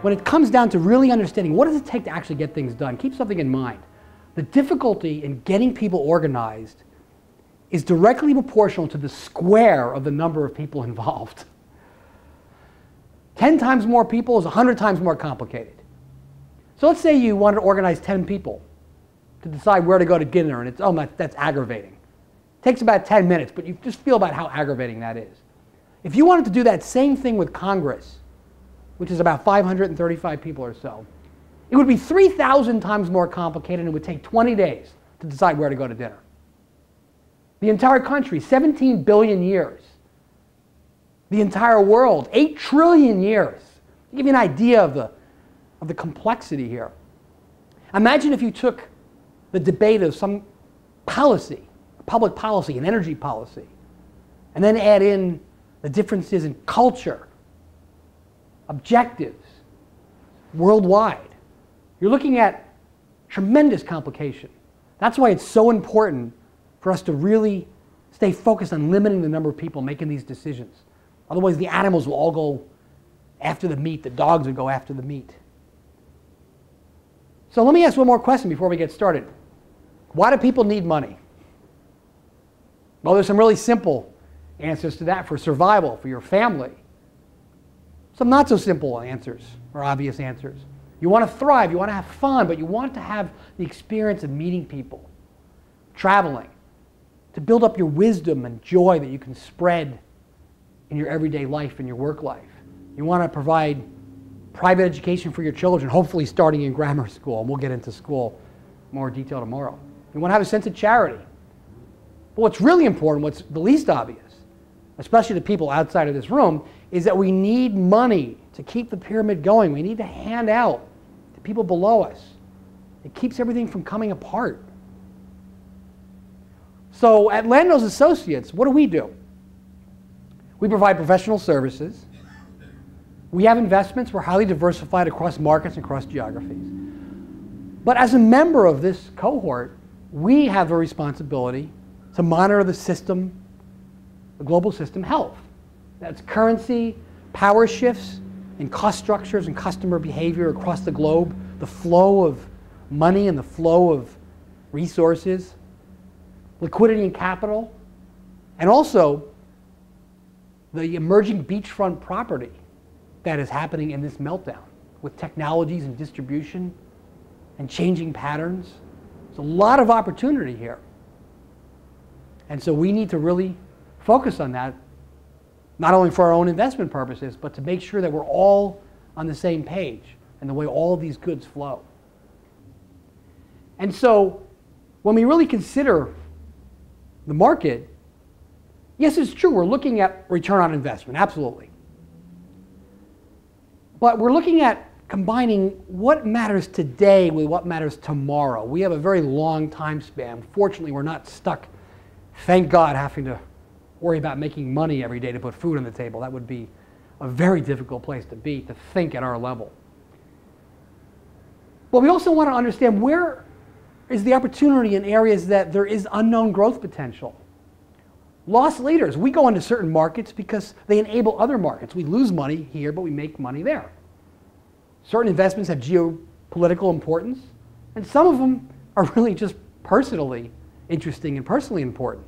when it comes down to really understanding what does it take to actually get things done, keep something in mind. The difficulty in getting people organized is directly proportional to the square of the number of people involved. 10 times more people is 100 times more complicated. So let's say you wanted to organize 10 people to decide where to go to dinner, and it's, oh, that's aggravating. It takes about 10 minutes, but you just feel about how aggravating that is. If you wanted to do that same thing with Congress, which is about 535 people or so, it would be 3,000 times more complicated, and it would take 20 days to decide where to go to dinner. The entire country, 17 billion years. The entire world, 8 trillion years. To give you an idea of the complexity here. Imagine if you took the debate of some policy, public policy, an energy policy, and then add in the differences in culture, objectives, worldwide. You're looking at tremendous complication. That's why it's so important for us to really stay focused on limiting the number of people making these decisions. Otherwise, the animals will all go after the meat. The dogs will go after the meat. So let me ask one more question before we get started. Why do people need money? Well, there's some really simple answers to that. For survival, for your family. Some not so simple answers, or obvious answers. You want to thrive, you want to have fun, but you want to have the experience of meeting people, traveling, to build up your wisdom and joy that you can spread in your everyday life and your work life. You want to provide private education for your children, hopefully starting in grammar school, and we'll get into school in more detail tomorrow. You want to have a sense of charity. But what's really important, what's the least obvious, especially to people outside of this room, is that we need money to keep the pyramid going. We need to hand out to people below us. It keeps everything from coming apart. So at Landoz Associates, what do? We provide professional services. We have investments. We're highly diversified across markets and across geographies. But as a member of this cohort, we have a responsibility to monitor the system, the global system health. That's currency, power shifts, and cost structures and customer behavior across the globe, the flow of money and the flow of resources, liquidity and capital, and also the emerging beachfront property that is happening in this meltdown with technologies and distribution and changing patterns. There's a lot of opportunity here. And so we need to really focus on that, not only for our own investment purposes, but to make sure that we're all on the same page and the way all of these goods flow. And so when we really consider the market, yes, it's true, we're looking at return on investment, absolutely. But we're looking at combining what matters today with what matters tomorrow. We have a very long time span. Fortunately, we're not stuck, thank God, having to worry about making money every day to put food on the table. That would be a very difficult place to be, to think at our level. But we also want to understand where is the opportunity in areas that there is unknown growth potential. Loss leaders, we go into certain markets because they enable other markets. We lose money here, but we make money there. Certain investments have geopolitical importance, and some of them are really just personally interesting and personally important.